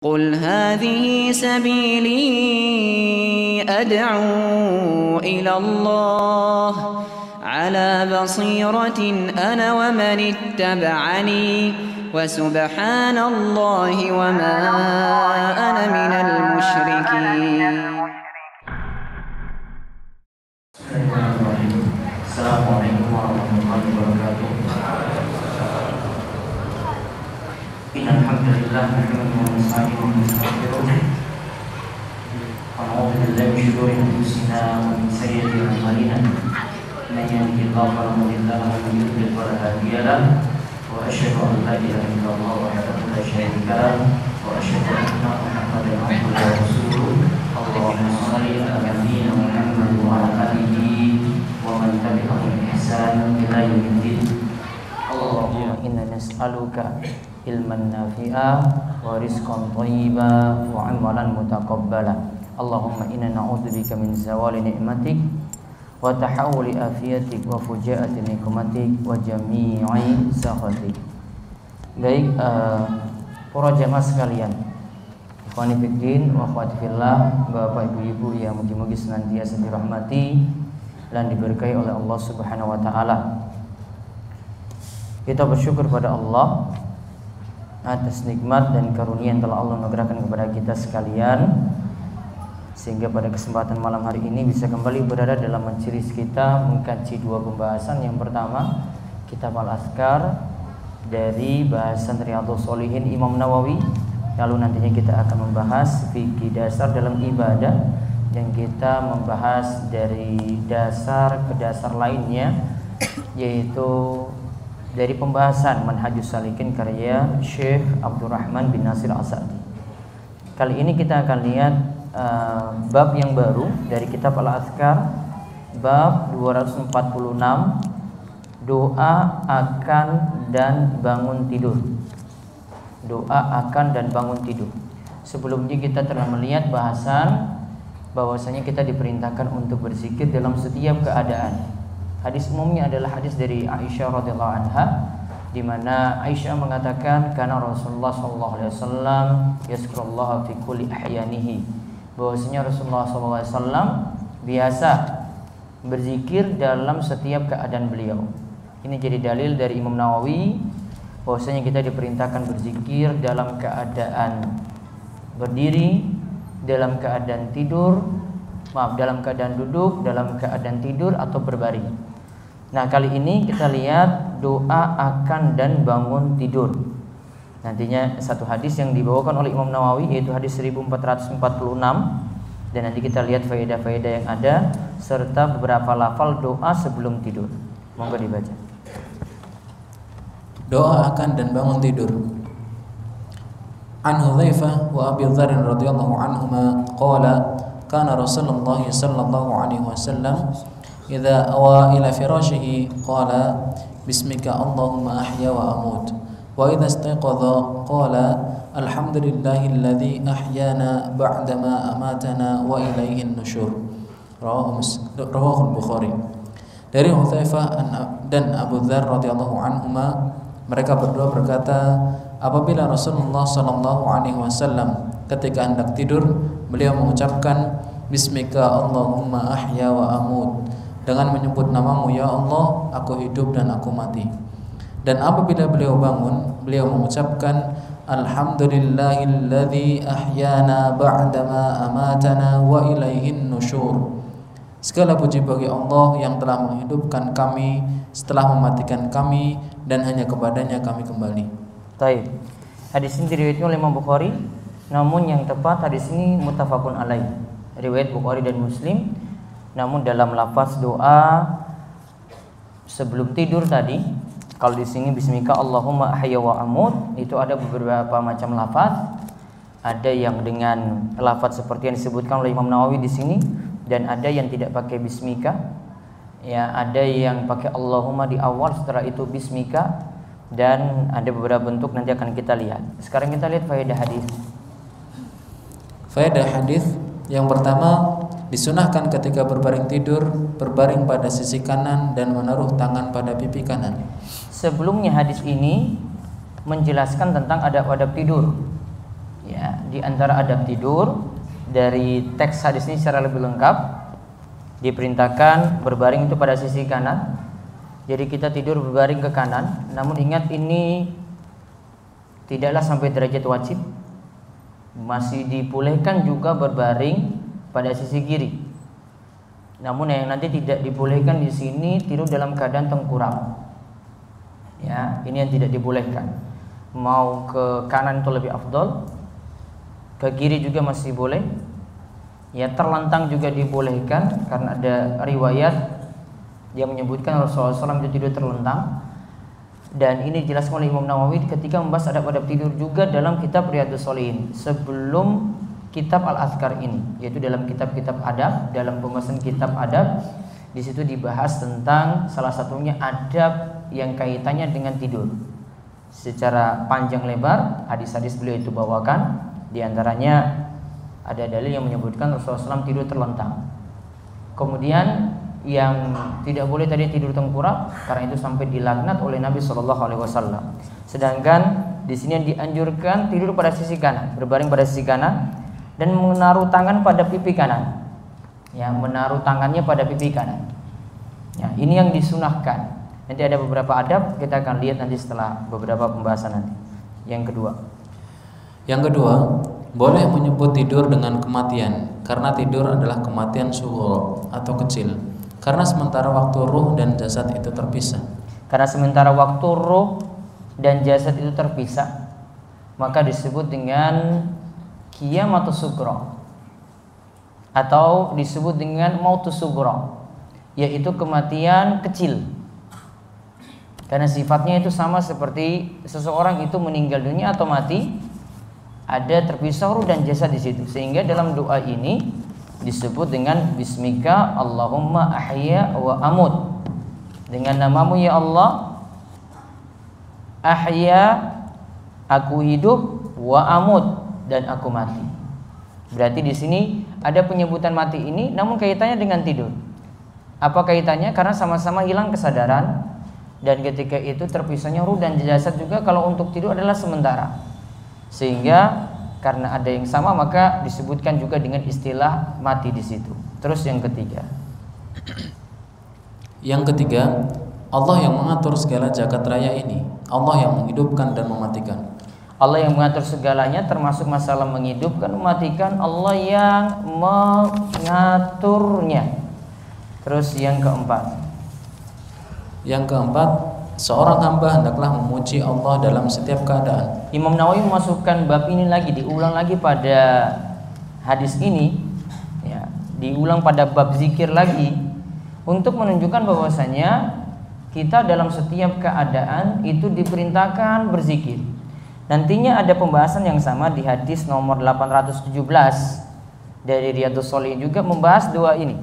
قل هذه سبيلي أدعو إلى الله على بصيرة أنا ومن اتبعني وسبحان الله وما أنا من المشركين. السلام عليكم ورحمة الله وبركاته. إن الحمد لله نحمده ونستعينه ونستغفره ونعوذ بالله من شرور أنفسنا ومن سيئات أعمالنا من يهده الله فلا مضل له ومن يضلل فلا هادي له وأشهد أن لا إله إلا الله وحده لا شريك له وأشهد أن محمدا عبده ورسوله. اللهم صل على نبينا محمد وعلى آله ومن تبعهم بإحسان إلى يوم الدين. اللهم إنا نسألك ilman nafi'a wa rizqan thayyiba wa amalan mutaqabbala. Allahumma inna na'udzubika min zawali ni'matik wa tahawuli afiyatik wa fujaati nikmatik wa jami'i sakhatik. Baik, para jamaah sekalian, ikhwani fiddin wa akhwati fillah, Bapak Ibu-ibu yang mugi-mugi senantiasa dirahmati dan diberkahi oleh Allah Subhanahu wa taala. Kita bersyukur pada Allah atas nikmat dan karunia yang telah Allah anugerahkan kepada kita sekalian, sehingga pada kesempatan malam hari ini bisa kembali berada dalam majelis kita mengkaji dua pembahasan. Yang pertama, kitab Al-Azkar dari bahasan Riyadhus Shalihin Imam Nawawi. Lalu nantinya kita akan membahas fikih dasar dalam ibadah, yang kita membahas dari dasar ke dasar lainnya, yaitu dari pembahasan Manhajus Salikin karya Syekh Abdurrahman bin Nasir As-Sa'di. Kali ini kita akan lihat bab yang baru dari kitab Al-Azkar, bab 246, doa akan dan bangun tidur. Doa akan dan bangun tidur. Sebelumnya kita telah melihat bahasan bahwasanya kita diperintahkan untuk berzikir dalam setiap keadaan. Hadis umumnya adalah hadis dari Aisyah radhiyallahu anha, di mana Aisyah mengatakan karena Rasulullah sallallahu alaihi wasallam yazkurullaha fi kulli ahyanihi, bahwasanya Rasulullah sallallahu alaihi wasallam biasa berzikir dalam setiap keadaan beliau. Ini jadi dalil dari Imam Nawawi bahwasanya kita diperintahkan berzikir dalam keadaan berdiri, dalam keadaan tidur, dalam keadaan duduk, dalam keadaan tidur atau berbaring. Nah, kali ini kita lihat doa akan dan bangun tidur. Nantinya satu hadis yang dibawakan oleh Imam Nawawi, yaitu hadis 1446, dan nanti kita lihat faedah-faedah yang ada serta beberapa lafal doa sebelum tidur. Monggo dibaca. Doa akan dan bangun tidur. An Hudzaifah wa Abi Dzar radhiyallahu anhuma qala kana Rasulullah sallallahu alaihi wasallam idza awa ila firashihi qala bismika Allahumma ahya wa amut wa idza istayqadha qala alhamdulillahilladzi ahyana ba'dama amatana wa ilaihi nusyur. Rawahu Bukhari. Dari Hudzaifah dan Abu Dzar radhiyallahu anhuma, mereka berdua berkata, apabila Rasulullah sallallahu alaihi wasallam ketika hendak tidur, beliau mengucapkan bismika Allahumma ahya wa amut, dengan menyebut namamu ya Allah, aku hidup dan aku mati. Dan apabila beliau bangun, beliau mengucapkan alhamdulillahilladzi ahyana ba'dama amatana wa ilaihin nusyur. Segala puji bagi Allah yang telah menghidupkan kami setelah mematikan kami, dan hanya kepadanya kami kembali. Baik. Hadis ini diriwayatkan oleh Imam Bukhari, namun yang tepat hadis ini muttafaqun alaih. Riwayat Bukhari dan Muslim. Namun dalam lafaz doa sebelum tidur tadi, kalau di sini bismika Allahumma ahya wa amut, itu ada beberapa macam lafaz. Ada yang dengan lafaz seperti yang disebutkan oleh Imam Nawawi di sini, dan ada yang tidak pakai bismika. Ya, ada yang pakai Allahumma di awal, setelah itu bismika, dan ada beberapa bentuk nanti akan kita lihat. Sekarang kita lihat faedah hadis. Faedah hadis yang pertama, disunahkan ketika berbaring tidur, berbaring pada sisi kanan dan menaruh tangan pada pipi kanan. Sebelumnya hadis ini menjelaskan tentang adab-adab tidur. Ya, di antara adab tidur dari teks hadis ini secara lebih lengkap, diperintahkan berbaring itu pada sisi kanan. Jadi kita tidur berbaring ke kanan. Namun ingat, ini tidaklah sampai derajat wajib. Masih dibolehkan juga berbaring pada sisi kiri. Namun yang nanti tidak dibolehkan di sini tidur dalam keadaan tengkurap. Ya, ini yang tidak dibolehkan. Mau ke kanan itu lebih afdol, ke kiri juga masih boleh. Ya, terlentang juga dibolehkan karena ada riwayat yang menyebutkan Rasulullah SAW itu tidur terlentang. Dan ini dijelaskan oleh Imam Nawawi ketika membahas adab-adab tidur juga dalam kitab Riyadhus Shalihin sebelum kitab Al-Azkar ini, yaitu dalam kitab-kitab adab. Dalam pembahasan kitab adab, di situ dibahas tentang salah satunya adab yang kaitannya dengan tidur secara panjang lebar. Hadis-hadis beliau itu bawakan, di antaranya ada dalil yang menyebutkan Rasulullah SAW tidur terlentang. Kemudian yang tidak boleh tadi tidur tengkurap, karena itu sampai dilaknat oleh Nabi SAW. Sedangkan di sini yang dianjurkan tidur pada sisi kanan, berbaring pada sisi kanan dan menaruh tangan pada pipi kanan. Ya, menaruh tangannya pada pipi kanan. Ya, ini yang disunahkan. Nanti ada beberapa adab, kita akan lihat nanti setelah beberapa pembahasan nanti. Yang kedua, boleh menyebut tidur dengan kematian, karena tidur adalah kematian sughra atau kecil. Karena sementara waktu ruh dan jasad itu terpisah. Karena sementara waktu ruh dan jasad itu terpisah, maka disebut dengan qiyamatus sughra atau disebut dengan mautus sughra, yaitu kematian kecil. Karena sifatnya itu sama seperti seseorang itu meninggal dunia atau mati, ada terpisah ruh dan jasad di situ. Sehingga dalam doa ini disebut dengan bismika Allahumma ahya wa amut. Dengan namamu ya Allah, ahya aku hidup, wa amut dan aku mati. Berarti di sini ada penyebutan mati ini, namun kaitannya dengan tidur. Apa kaitannya? Karena sama-sama hilang kesadaran, dan ketika itu terpisahnya ruh dan jasad juga kalau untuk tidur adalah sementara. Sehingga karena ada yang sama, maka disebutkan juga dengan istilah mati di situ. Terus yang ketiga, Allah yang mengatur segala jagat raya ini. Allah yang menghidupkan dan mematikan. Allah yang mengatur segalanya, termasuk masalah menghidupkan, mematikan. Allah yang mengaturnya. Terus yang keempat, seorang hamba hendaklah memuji Allah dalam setiap keadaan. Imam Nawawi memasukkan bab ini lagi, diulang lagi pada hadis ini, ya, diulang pada bab zikir lagi, untuk menunjukkan bahwasanya kita dalam setiap keadaan itu diperintahkan berzikir. Nantinya ada pembahasan yang sama di hadis nomor 817 dari Riyadhus Shalihin juga membahas doa ini.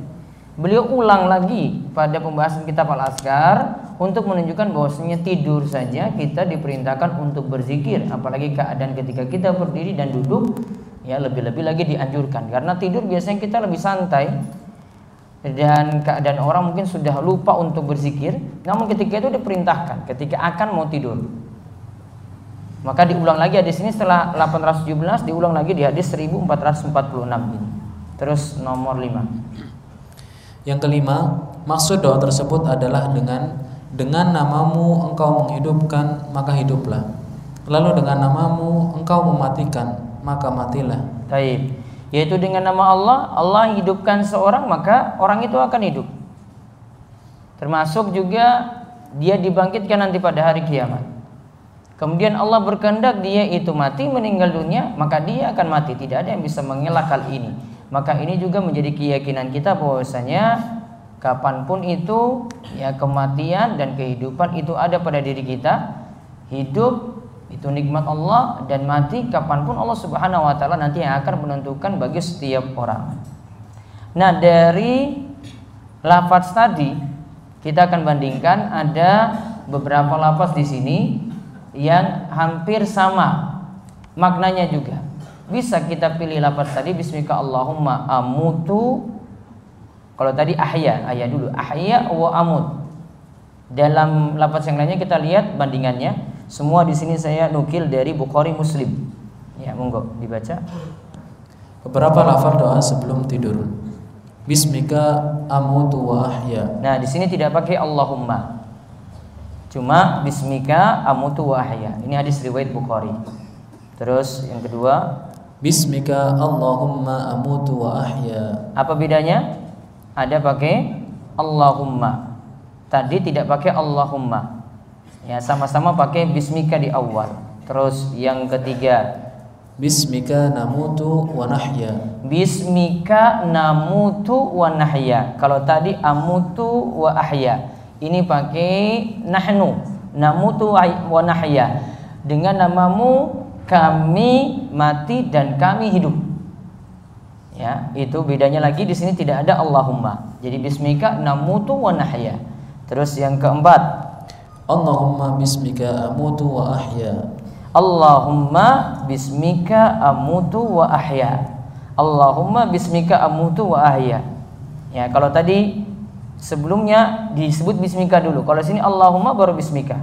Beliau ulang lagi pada pembahasan kitab Al-Azkar untuk menunjukkan bahwasanya tidur saja kita diperintahkan untuk berzikir, apalagi keadaan ketika kita berdiri dan duduk, ya lebih-lebih lagi dianjurkan. Karena tidur biasanya kita lebih santai dan keadaan orang mungkin sudah lupa untuk berzikir, namun ketika itu diperintahkan ketika akan mau tidur. Maka diulang lagi hadis ini setelah 817, diulang lagi di hadis 1446 ini. Terus nomor 5. Yang kelima, maksud doa tersebut adalah dengan namamu engkau menghidupkan, maka hiduplah. Lalu dengan namamu engkau mematikan, maka matilah. Baik. Yaitu dengan nama Allah, Allah hidupkan seorang, maka orang itu akan hidup. Termasuk juga dia dibangkitkan nanti pada hari kiamat. Kemudian Allah berkehendak dia itu mati, meninggal dunia, maka dia akan mati. Tidak ada yang bisa mengelak hal ini. Maka ini juga menjadi keyakinan kita bahwasanya kapanpun itu, ya, kematian dan kehidupan itu ada pada diri kita. Hidup itu nikmat Allah, dan mati kapanpun Allah Subhanahu wa ta'ala nanti yang akan menentukan bagi setiap orang. Nah, dari lafaz tadi kita akan bandingkan, ada beberapa lafaz di sini yang hampir sama maknanya juga. Bisa kita pilih lafaz tadi bismika Allahumma amutu. Kalau tadi ahya dulu, ahya wa amut. Dalam lafaz yang lainnya kita lihat bandingannya. Semua di sini saya nukil dari Bukhari Muslim. Ya, monggo dibaca. Beberapa lafaz doa sebelum tidur. Bismika amutu wa ahya. Nah, di sini tidak pakai Allahumma. Cuma bismika amutu wa ahya. Ini hadis riwayat Bukhari. Terus yang kedua, Bismika Allahumma amutu wa ahya. apa bedanya? Ada pakai Allahumma. Tadi tidak pakai Allahumma. Ya, sama-sama pakai bismika di awal. Terus yang ketiga, Bismika namutu wa nahya. bismika namutu wa nahya. Kalau tadi amutu wa ahya, ini pakai nahnu, namutu wa nahya. Dengan namamu kami mati dan kami hidup. Ya, itu bedanya lagi. Di sini tidak ada Allahumma. Jadi bismika namutu wa nahya. Terus yang keempat, Allahumma bismika amutu wa ahya. Allahumma bismika amutu wa ahya. Allahumma bismika amutu wa ahya. Ya, kalau tadi sebelumnya disebut bismika dulu. Kalau sini Allahumma baru bismika.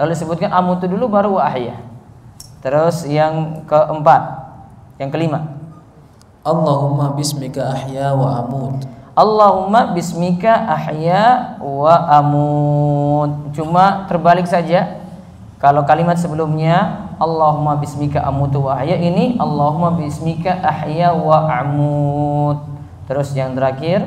Lalu disebutkan amutu dulu baru wa ahya. Terus yang keempat, yang kelima, Allahumma bismika ahya wa amut. Allahumma bismika ahya wa amut. Cuma terbalik saja. Kalau kalimat sebelumnya Allahumma bismika amutu wa ahya, ini Allahumma bismika ahya wa amut. Terus yang terakhir,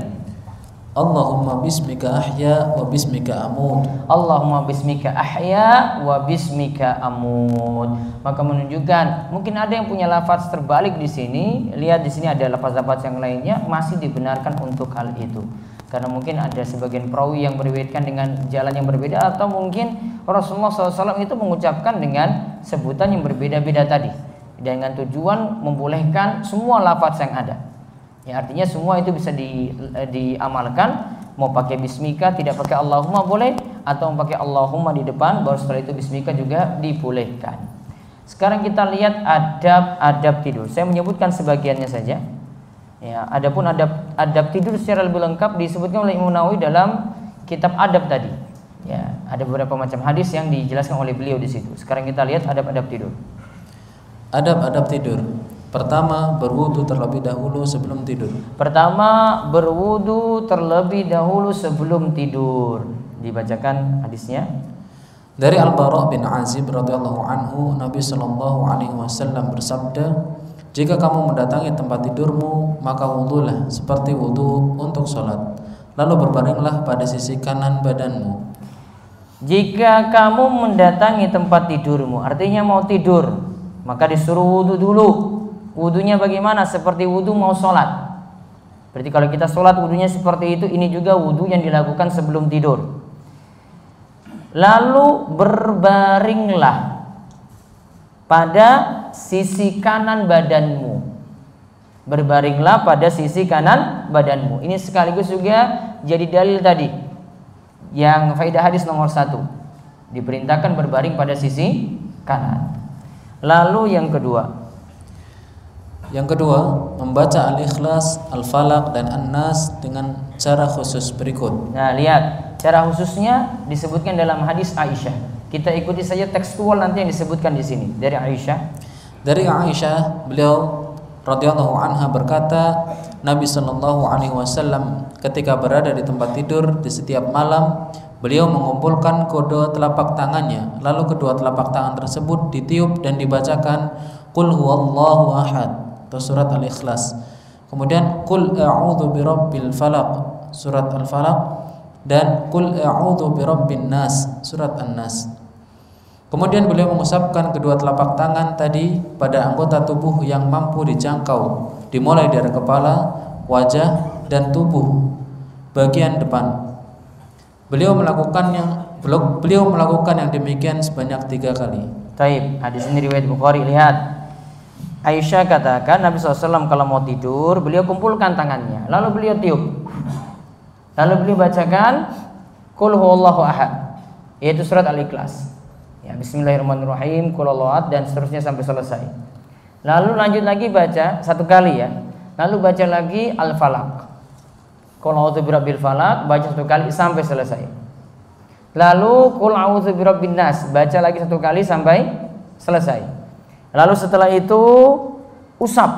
Allahumma bismika ahya wa bismika amut. Allahumma bismika ahya wa bismika amut. Maka menunjukkan mungkin ada yang punya lafaz terbalik di sini. Lihat di sini ada lafaz-lafaz yang lainnya masih dibenarkan untuk hal itu. Karena mungkin ada sebagian perawi yang meriwayatkan dengan jalan yang berbeda, atau mungkin Rasulullah SAW itu mengucapkan dengan sebutan yang berbeda-beda tadi, dengan tujuan membolehkan semua lafaz yang ada. Ya, artinya semua itu bisa diamalkan. Mau pakai bismika, tidak pakai Allahumma boleh, atau pakai Allahumma di depan, baru setelah itu bismika juga dibolehkan. Sekarang kita lihat adab-adab tidur. Saya menyebutkan sebagiannya saja. Ya, adapun adab tidur secara lebih lengkap disebutkan oleh Imam Nawawi dalam kitab adab tadi. Ya, ada beberapa macam hadis yang dijelaskan oleh beliau di situ. Sekarang kita lihat adab-adab tidur. Adab-adab tidur. Pertama, berwudu terlebih dahulu sebelum tidur. Pertama, berwudu terlebih dahulu sebelum tidur. Dibacakan hadisnya. Dari Al-Bara' bin Azib radhiyallahu anhu, Nabi sallallahu alaihi wasallam bersabda, "Jika kamu mendatangi tempat tidurmu, maka wudulah seperti wudu untuk sholat. Lalu berbaringlah pada sisi kanan badanmu." Jika kamu mendatangi tempat tidurmu, artinya mau tidur, maka disuruh wudu dulu. Wudunya bagaimana? Seperti wudu mau sholat. Berarti kalau kita sholat wudunya seperti itu, ini juga wudu yang dilakukan sebelum tidur. Lalu berbaringlah pada sisi kanan badanmu. Berbaringlah pada sisi kanan badanmu. Ini sekaligus juga jadi dalil tadi yang faedah hadis nomor 1. Diperintahkan berbaring pada sisi kanan. Lalu yang kedua, membaca Al-Ikhlas, Al-Falaq dan An-Nas dengan cara khusus berikut. nah lihat, cara khususnya disebutkan dalam hadis Aisyah. Kita ikuti saja tekstual nanti yang disebutkan di sini dari Aisyah. Dari Aisyah, beliau radhiyallahu anha berkata, Nabi sallallahu alaihi wasallam ketika berada di tempat tidur di setiap malam, beliau mengumpulkan kedua telapak tangannya, lalu kedua telapak tangan tersebut ditiup dan dibacakan Qul huwallahu ahad atau surat Al-Ikhlas. Kemudian Qul a'udzu birabbil falaq, surat Al-Falaq, dan Qul a'udzu birabbin nas, surat An-Nas. Kemudian beliau mengusapkan kedua telapak tangan tadi pada anggota tubuh yang mampu dijangkau, dimulai dari kepala, wajah, dan tubuh bagian depan. Beliau melakukan yang demikian sebanyak 3 kali. Taib, hadis ini riwayat Bukhari. Lihat, Aisyah katakan Nabi SAW kalau mau tidur, beliau kumpulkan tangannya, lalu beliau tiup, lalu beliau bacakan Qul huwallahu ahad, yaitu surat Al-Ikhlas. Ya, Bismillahirrahmanirrahim, Qul huwallahu ahad, dan seterusnya sampai selesai. Lalu lanjut lagi baca 1 kali ya, lalu baca lagi Al-Falaq, Qul a'udzu birabbil falaq, baca 1 kali sampai selesai. Lalu Qul a'udzu birabbin nas, baca lagi 1 kali sampai selesai. Lalu setelah itu usap.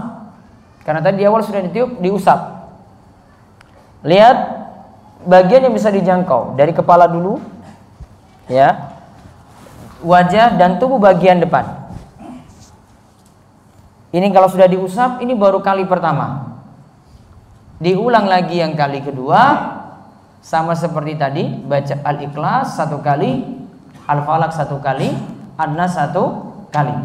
Karena tadi di awal sudah ditiup, diusap. Lihat bagian yang bisa dijangkau dari kepala dulu, ya, wajah dan tubuh bagian depan. Ini kalau sudah diusap, ini baru kali pertama. Diulang lagi yang kali kedua, sama seperti tadi, baca Al-Ikhlas 1 kali, Al-Falaq 1 kali, An-Nas 1 kali.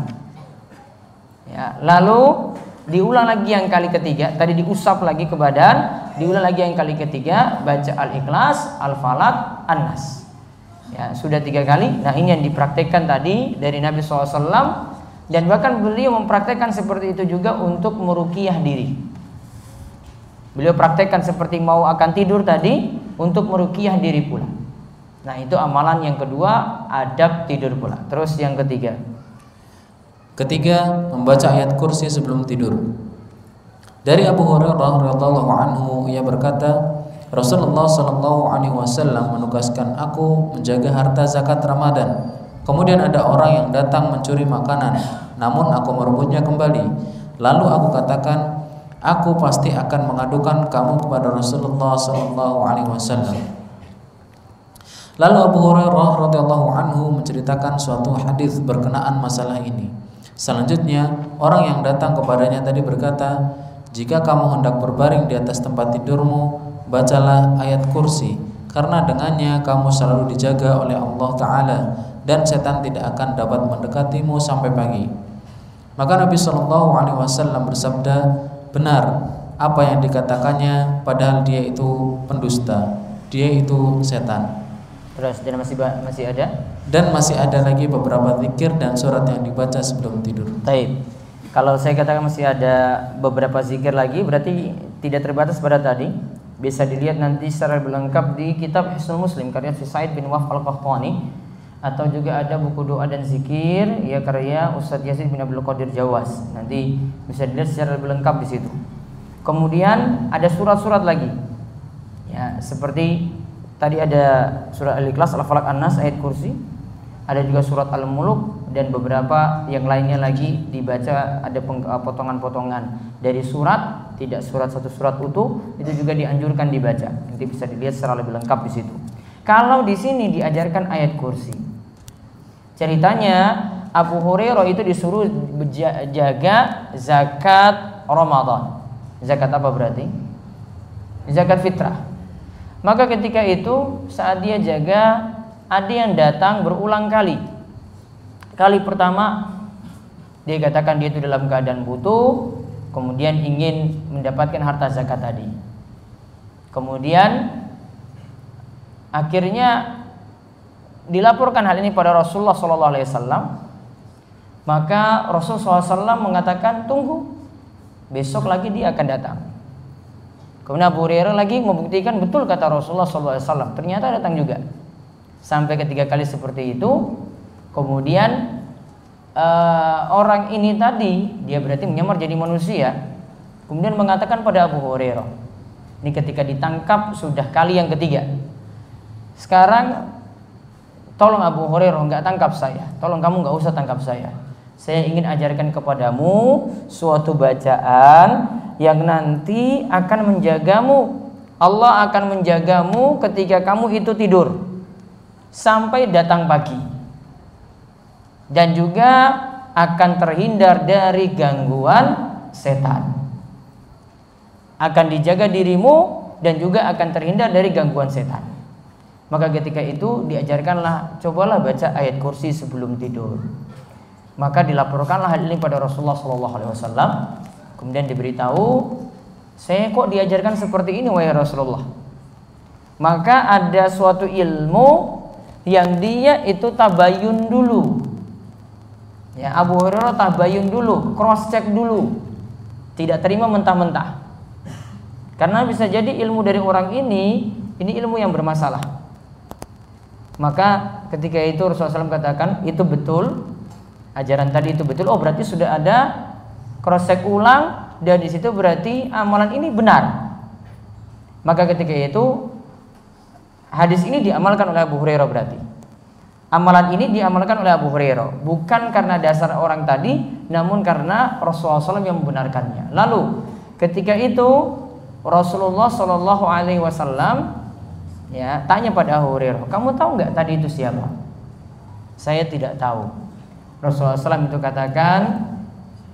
Ya, lalu diulang lagi yang kali ketiga. Tadi diusap lagi ke badan, diulang lagi yang kali ketiga, baca Al-Ikhlas, Al-Falaq, An-Nas. Ya, sudah 3 kali. Nah, ini yang dipraktekkan tadi dari Nabi SAW. Dan bahkan beliau mempraktekkan seperti itu juga untuk meruqyah diri. Beliau praktekkan seperti mau akan tidur tadi untuk meruqyah diri pula. Nah, itu amalan yang kedua, adab tidur pula. Terus yang ketiga. Ketiga, membaca ayat kursi sebelum tidur. Dari Abu Hurairah radhiyallahu anhu, ia berkata, Rasulullah sallallahu alaihi wasallam menugaskan aku menjaga harta zakat Ramadan. Kemudian ada orang yang datang mencuri makanan, namun aku merebutnya kembali. Lalu aku katakan, aku pasti akan mengadukan kamu kepada Rasulullah sallallahu alaihi wasallam. Lalu Abu Hurairah radhiyallahu anhu menceritakan suatu hadis berkenaan masalah ini. Selanjutnya, orang yang datang kepadanya tadi berkata, jika kamu hendak berbaring di atas tempat tidurmu, bacalah ayat kursi, karena dengannya kamu selalu dijaga oleh Allah Ta'ala, dan setan tidak akan dapat mendekatimu sampai pagi. Maka Nabi SAW bersabda, benar apa yang dikatakannya, padahal dia itu pendusta, dia itu setan. Terus dan masih ada? Dan masih ada lagi beberapa zikir dan surat yang dibaca sebelum tidur. Taib. Kalau saya katakan masih ada beberapa zikir lagi, berarti tidak terbatas pada tadi. Bisa dilihat nanti secara lengkap di kitab Hisnul Muslim karya Sa'id bin Waf Al-Qahtani, atau juga ada buku doa dan zikir ya karya Ustadz Yazid bin Abdul Qadir Jawas. Nanti bisa dilihat secara lebih lengkap di situ. Kemudian ada surat-surat lagi. Ya, seperti tadi ada surat Al-Ikhlas, Al-Falaq, An-Nas, ayat kursi. Ada juga surat Al-Muluk dan beberapa yang lainnya lagi dibaca, ada potongan-potongan dari surat, tidak satu surat utuh, itu juga dianjurkan dibaca. Nanti bisa dilihat secara lebih lengkap di situ. Kalau di sini diajarkan ayat kursi. Ceritanya Abu Hurairah itu disuruh jaga zakat Ramadan. Zakat apa berarti? Zakat fitrah. Maka ketika itu saat dia jaga, ada yang datang berulang kali. Kali pertama dia katakan dia itu dalam keadaan butuh, kemudian ingin mendapatkan harta zakat tadi. Kemudian akhirnya dilaporkan hal ini pada Rasulullah SAW. Maka Rasulullah SAW mengatakan, tunggu, besok lagi dia akan datang. Kemudian Abu Hurairah lagi membuktikan betul kata Rasulullah SAW, ternyata datang juga. Sampai ketiga kali seperti itu. Kemudian orang ini tadi, dia berarti menyamar jadi manusia, kemudian mengatakan pada Abu Hurairah, ini ketika ditangkap sudah kali yang ketiga, sekarang tolong Abu Hurairah nggak tangkap saya, tolong kamu nggak usah tangkap saya ingin ajarkan kepadamu suatu bacaan yang nanti akan menjagamu. Allah akan menjagamu ketika kamu itu tidur sampai datang pagi, dan juga akan terhindar dari gangguan setan. Akan dijaga dirimu dan juga akan terhindar dari gangguan setan. Maka ketika itu diajarkanlah, cobalah baca ayat kursi sebelum tidur. Maka dilaporkanlah hal ini pada Rasulullah SAW. Kemudian diberitahu, saya kok diajarkan seperti ini wahai Rasulullah. Maka ada suatu ilmu yang dia itu tabayun dulu. Ya, Abu Hurairah tabayun dulu, cross check dulu. Tidak terima mentah-mentah. Karena bisa jadi ilmu dari orang ini ilmu yang bermasalah. Maka ketika itu Rasulullah SAW katakan itu betul, ajaran tadi itu betul. Oh, berarti sudah ada cross check ulang, dan di situ berarti amalan ini benar. Maka ketika itu hadis ini diamalkan oleh Abu Hurairah berarti. Amalan ini diamalkan oleh Abu Hurairah, bukan karena dasar orang tadi, namun karena Rasulullah SAW yang membenarkannya. Lalu ketika itu Rasulullah SAW ya tanya pada Abu Hurairah, kamu tahu nggak tadi itu siapa? Saya tidak tahu. Rasulullah SAW itu katakan,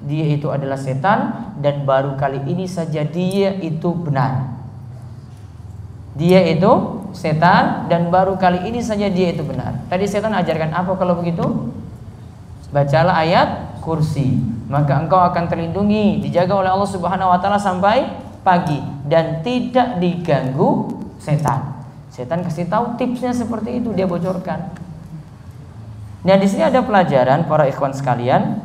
dia itu adalah setan dan baru kali ini saja dia itu benar. Dia itu setan dan baru kali ini saja dia itu benar. Tadi setan ajarkan apa kalau begitu? Bacalah ayat kursi, maka engkau akan terlindungi, dijaga oleh Allah Subhanahu wa taala sampai pagi dan tidak diganggu setan. Setan kasih tahu tipsnya seperti itu, dia bocorkan. Nah, di sini ada pelajaran para ikhwan sekalian.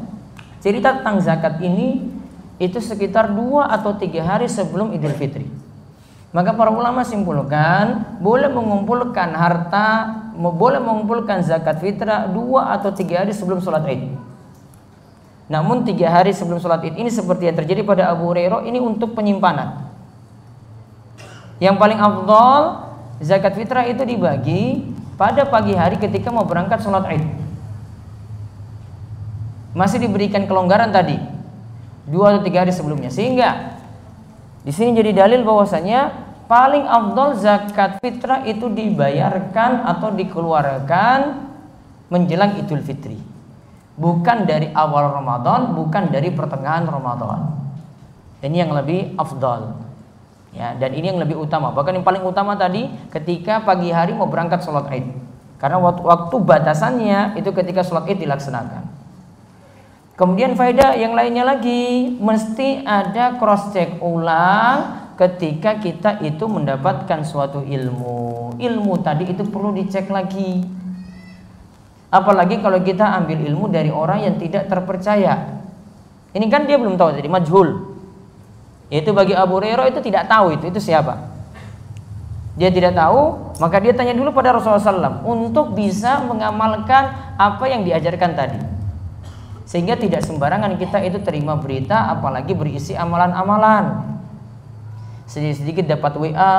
Cerita tentang zakat ini itu sekitar 2 atau 3 hari sebelum Idul Fitri. Maka para ulama simpulkan boleh mengumpulkan harta, boleh mengumpulkan zakat fitrah 2 atau 3 hari sebelum sholat Id. Namun 3 hari sebelum sholat Id ini seperti yang terjadi pada Abu Hurairah ini untuk penyimpanan. Yang paling afdal zakat fitrah itu dibagi pada pagi hari ketika mau berangkat sholat Id. Masih diberikan kelonggaran tadi 2 atau 3 hari sebelumnya, sehingga di sini jadi dalil bahwasanya paling afdal zakat fitrah itu dibayarkan atau dikeluarkan menjelang Idul Fitri. Bukan dari awal Ramadan, bukan dari pertengahan Ramadan. Ini yang lebih afdal. Ya, dan ini yang lebih utama. Bahkan yang paling utama tadi ketika pagi hari mau berangkat sholat Id. Karena waktu batasannya itu ketika sholat Id dilaksanakan. Kemudian faedah yang lainnya lagi, mesti ada cross check ulang ketika kita itu mendapatkan suatu ilmu. Ilmu tadi itu perlu dicek lagi. Apalagi kalau kita ambil ilmu dari orang yang tidak terpercaya. Ini kan dia belum tahu, jadi majhul. Yaitu bagi Abu Hurairah itu tidak tahu itu siapa. Dia tidak tahu, maka dia tanya dulu pada Rasulullah SAW untuk bisa mengamalkan apa yang diajarkan tadi. Sehingga tidak sembarangan kita itu terima berita, apalagi berisi amalan-amalan. Sedikit-sedikit dapat WA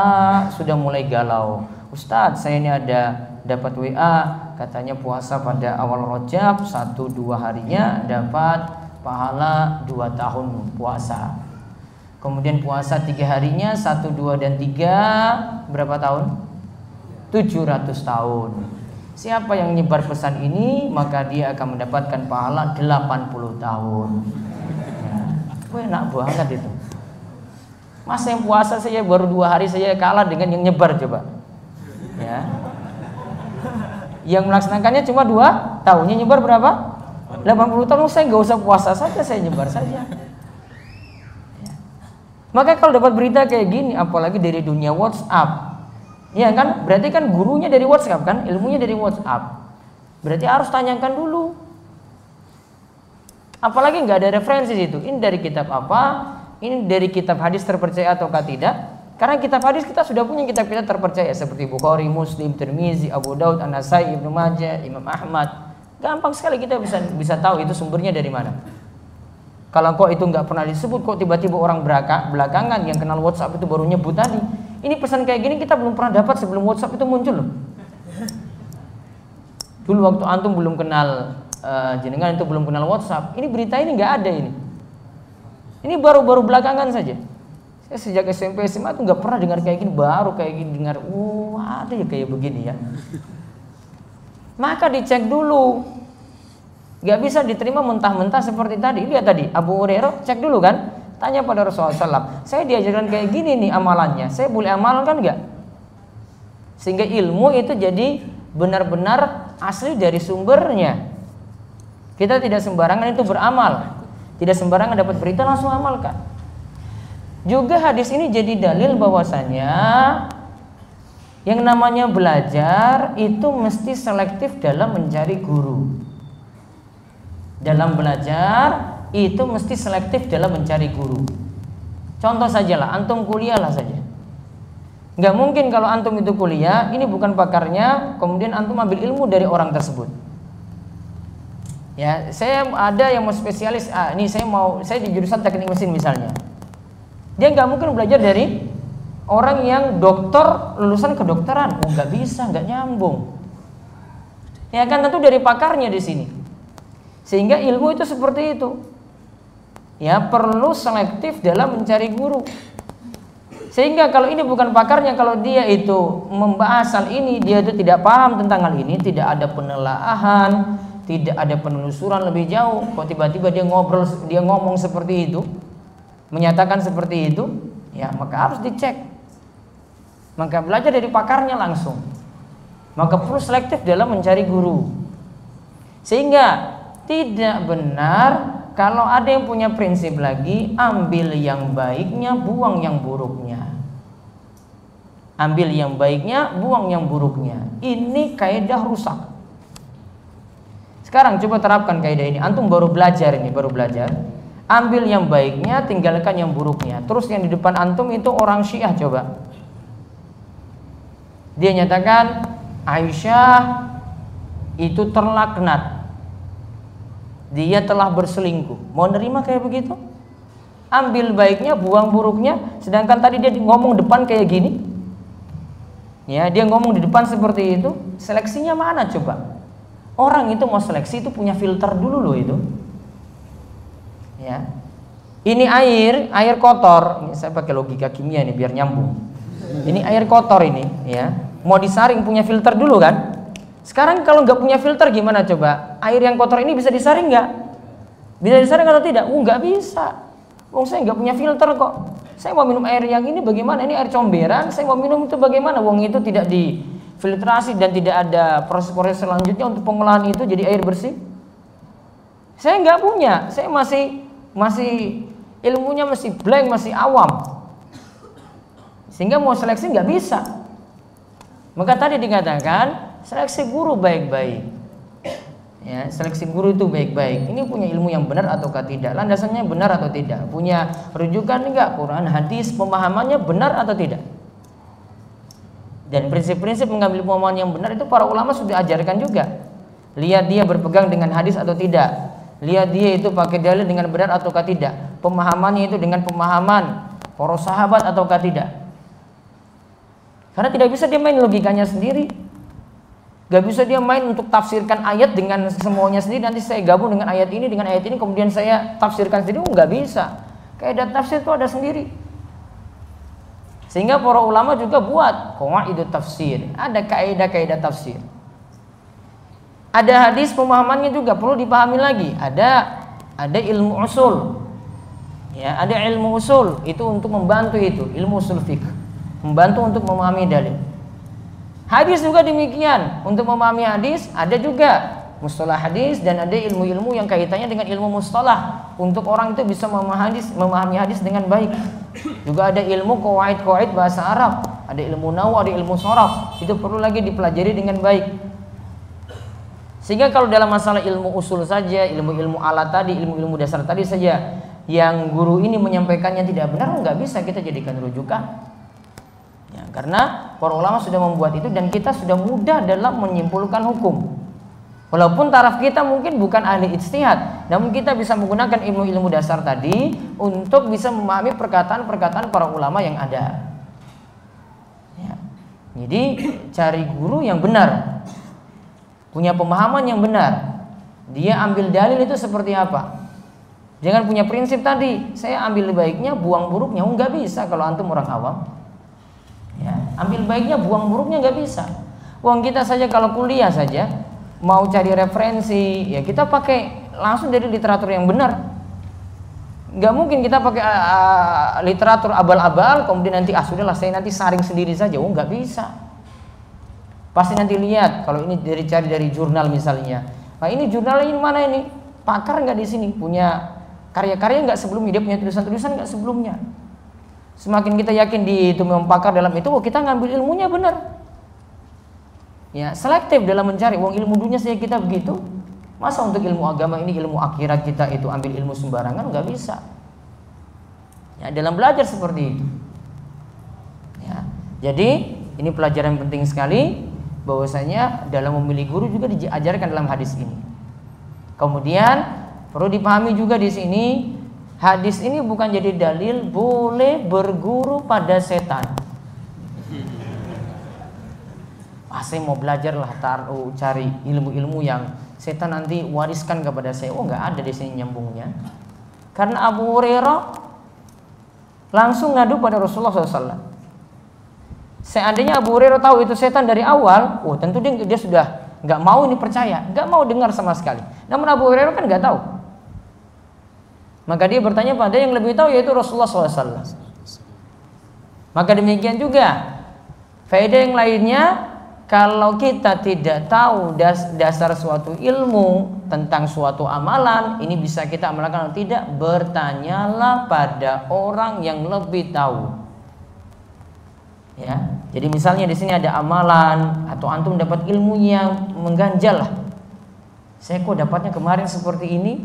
sudah mulai galau. Ustadz, saya ini ada dapat WA katanya puasa pada awal Rajab 1-2 harinya dapat pahala 2 tahun puasa. Kemudian puasa 3 harinya 1, 2 dan 3 berapa tahun? 700 tahun. Siapa yang nyebar pesan ini maka dia akan mendapatkan pahala 80 tahun. Ya, enak banget itu. Masa yang puasa saja baru 2 hari saja kalah dengan yang nyebar coba. Ya. Yang melaksanakannya cuma 2 tahunnya nyebar berapa? 80 tahun. Saya nggak usah puasa saja, saya nyebar saja. Ya. Maka kalau dapat berita kayak gini, apalagi dari dunia WhatsApp. Ya kan, berarti kan gurunya dari WhatsApp kan, ilmunya dari WhatsApp. Berarti harus tanyakan dulu. Apalagi nggak ada referensi situ. Ini dari kitab apa? Ini dari kitab hadis terpercaya ataukah tidak? Karena kitab hadis kita sudah punya kitab-kitab terpercaya seperti Bukhari, Muslim, Tirmizi, Abu Daud, An-Nasai, Ibnu Majah, Imam Ahmad. Gampang sekali kita bisa tahu itu sumbernya dari mana. Kalau kok itu nggak pernah disebut, kok tiba-tiba orang belakangan yang kenal WhatsApp itu baru nyebut tadi. Ini pesan kayak gini kita belum pernah dapat sebelum WhatsApp itu muncul loh. Dulu waktu antum belum kenal jenengan itu belum kenal WhatsApp, ini berita ini nggak ada ini. Ini baru-baru belakangan saja. Saya sejak SMP SMA tuh nggak pernah dengar kayak gini, baru kayak gini dengar, ada ya kayak begini ya. Maka dicek dulu. Nggak bisa diterima mentah-mentah seperti tadi. Lihat tadi Abu Hurairah cek dulu kan. Tanya pada Rasulullah SAW, saya diajarkan kayak gini nih amalannya, saya boleh amalkan nggak? Sehingga ilmu itu jadi benar-benar asli dari sumbernya. Kita tidak sembarangan itu beramal, tidak sembarangan dapat berita langsung amalkan. Juga hadis ini jadi dalil bahwasanya yang namanya belajar itu mesti selektif dalam mencari guru. Dalam belajar itu mesti selektif dalam mencari guru. Contoh sajalah, antum kuliah lah saja. Nggak mungkin kalau antum itu kuliah, ini bukan pakarnya, kemudian antum ambil ilmu dari orang tersebut. Ya, saya ada yang mau spesialis, ini saya di jurusan teknik mesin misalnya. Dia nggak mungkin belajar dari orang yang dokter lulusan kedokteran, nggak bisa, nggak nyambung. Ya kan, tentu dari pakarnya di sini. Sehingga ilmu itu seperti itu. Ya, perlu selektif dalam mencari guru. Sehingga kalau ini bukan pakarnya, kalau dia itu membahas hal ini, dia itu tidak paham tentang hal ini, tidak ada penelaahan, tidak ada penelusuran lebih jauh, kok tiba-tiba dia ngomong seperti itu, menyatakan seperti itu, ya maka harus dicek. Maka belajar dari pakarnya langsung. Maka perlu selektif dalam mencari guru. Sehingga tidak benar kalau ada yang punya prinsip lagi, ambil yang baiknya, buang yang buruknya. Ambil yang baiknya, buang yang buruknya. Ini kaidah rusak. Sekarang coba terapkan kaidah ini. Antum baru belajar ini, baru belajar. Ambil yang baiknya, tinggalkan yang buruknya. Terus yang di depan antum itu orang Syiah, coba. Dia nyatakan Aisyah itu terlaknat. Dia telah berselingkuh. Mau nerima kayak begitu? Ambil baiknya, buang buruknya. Sedangkan tadi dia ngomong depan kayak gini. Ya, dia ngomong di depan seperti itu. Seleksinya mana coba? Orang itu mau seleksi itu punya filter dulu loh itu. Ya. Ini air kotor. Ini saya pakai logika kimia nih biar nyambung. Ini air kotor ini, ya. Mau disaring punya filter dulu kan? Sekarang kalau nggak punya filter gimana coba? Air yang kotor ini bisa disaring nggak? Bisa disaring atau tidak? Nggak bisa. Saya nggak punya filter kok. Saya mau minum air yang ini bagaimana? Ini air comberan. Saya mau minum itu bagaimana? Itu tidak difiltrasi dan tidak ada proses-proses selanjutnya untuk pengolahan itu jadi air bersih. Saya nggak punya. Saya masih ilmunya masih blank, masih awam. Sehingga mau seleksi nggak bisa. Maka tadi dikatakan seleksi guru baik-baik. Ya, seleksi guru itu baik-baik. Ini punya ilmu yang benar ataukah tidak? Landasannya benar atau tidak? Punya rujukan enggak? Quran, hadis, pemahamannya benar atau tidak? Dan prinsip-prinsip mengambil pemahaman yang benar itu para ulama sudah ajarkan juga. Lihat dia berpegang dengan hadis atau tidak. Lihat dia itu pakai dalil dengan benar ataukah tidak. Pemahamannya itu dengan pemahaman para sahabat ataukah tidak. Karena tidak bisa dia main logikanya sendiri. Gak bisa dia main untuk tafsirkan ayat dengan semuanya sendiri. Nanti saya gabung dengan ayat ini, kemudian saya tafsirkan sendiri. Gak bisa. Kaidah tafsir itu ada sendiri. Sehingga para ulama juga buat qawaidut tafsir. Ada kaidah-kaidah tafsir. Ada hadis pemahamannya juga perlu dipahami lagi. Ada ilmu usul. Ya, ada ilmu usul itu untuk membantu itu, ilmu usul fiqh. Membantu untuk memahami dalil. Hadis juga demikian. Untuk memahami hadis ada juga mustalah hadis dan ada ilmu-ilmu yang kaitannya dengan ilmu mustalah untuk orang itu bisa memahami hadis dengan baik. Juga ada ilmu qawaid bahasa Arab, ada ilmu nahwu, ada ilmu sharaf. Itu perlu lagi dipelajari dengan baik. Sehingga kalau dalam masalah ilmu usul saja, ilmu-ilmu alat tadi, ilmu-ilmu dasar tadi saja yang guru ini menyampaikannya tidak benar, nggak bisa kita jadikan rujukan. Ya, karena para ulama sudah membuat itu dan kita sudah mudah dalam menyimpulkan hukum. Walaupun taraf kita mungkin bukan ahli ijtihad, namun kita bisa menggunakan ilmu-ilmu dasar tadi untuk bisa memahami perkataan-perkataan para ulama yang ada. Ya. Jadi cari guru yang benar, punya pemahaman yang benar. Dia ambil dalil itu seperti apa? Jangan punya prinsip tadi, saya ambil baiknya, buang buruknya. Nggak bisa kalau antum orang awam. Ya, ambil baiknya, buang buruknya nggak bisa. Uang kita saja kalau kuliah saja mau cari referensi, ya kita pakai langsung dari literatur yang benar. Nggak mungkin kita pakai literatur abal-abal, kemudian nanti sudahlah saya nanti saring sendiri saja. Nggak bisa. Pasti nanti lihat kalau ini cari dari jurnal misalnya. Nah ini jurnal ini mana ini? Pakar nggak di sini? Punya karya-karya nggak sebelumnya? Dia punya tulisan-tulisan nggak sebelumnya? Semakin kita yakin di itu mempakar dalam itu, kita ngambil ilmunya benar. Ya, selektif dalam mencari. Ilmu dunia saja kita begitu. Masa untuk ilmu agama ini, ilmu akhirat kita itu ambil ilmu sembarangan? Nggak bisa. Ya, dalam belajar seperti itu. Ya, jadi ini pelajaran penting sekali bahwasanya dalam memilih guru juga diajarkan dalam hadis ini. Kemudian perlu dipahami juga di sini. Hadis ini bukan jadi dalil boleh berguru pada setan. saya mau belajar lah, cari ilmu-ilmu yang setan nanti wariskan kepada saya. Oh, nggak ada di sini nyambungnya. Karena Abu Hurairah langsung ngadu pada Rasulullah SAW. Seandainya Abu Hurairah tahu itu setan dari awal, tentu dia sudah nggak mau ini percaya, nggak mau dengar sama sekali. Namun Abu Hurairah kan nggak tahu. Maka dia bertanya pada yang lebih tahu, yaitu Rasulullah SAW. Maka demikian juga faedah yang lainnya, kalau kita tidak tahu dasar suatu ilmu tentang suatu amalan, ini bisa kita amalkan atau tidak, bertanyalah pada orang yang lebih tahu. Ya, jadi misalnya di sini ada amalan atau antum dapat ilmu yang mengganjal lah. Saya kok dapatnya kemarin seperti ini,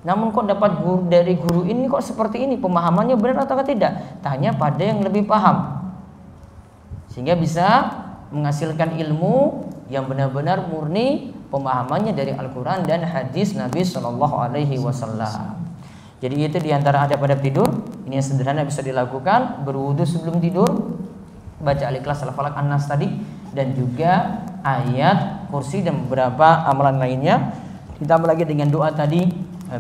namun kok dapat dari guru ini kok seperti ini, pemahamannya benar atau tidak? Tanya pada yang lebih paham, sehingga bisa menghasilkan ilmu yang benar-benar murni pemahamannya dari Al-Quran dan hadis Nabi SAW. Jadi itu diantara adab-adab tidur. Ini yang sederhana bisa dilakukan: berwudu sebelum tidur, baca Al-Ikhlas, Al-Falaq, An-Nas tadi, dan juga ayat kursi dan beberapa amalan lainnya. Ditambah lagi dengan doa tadi,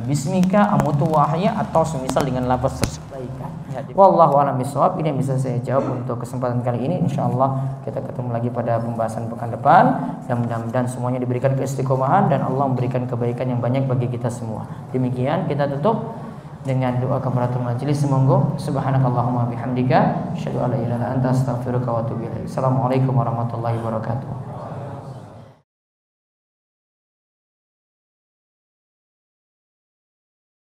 Bismika amutu wahya, atau semisal dengan lafaz tersebut. Wallahu a'lam bishawab. Ini yang bisa saya jawab untuk kesempatan kali ini. Insyaallah kita ketemu lagi pada pembahasan pekan depan, dan mudah-mudahan semuanya diberikan keistiqomahan dan Allah memberikan kebaikan yang banyak bagi kita semua. Demikian kita tutup dengan doa kafaratul majelis. Semoga subhanakallahumma bihamdika asyhadu an la ilaha illa anta astaghfiruka wa atubu ilaik. Assalamualaikum warahmatullahi wabarakatuh.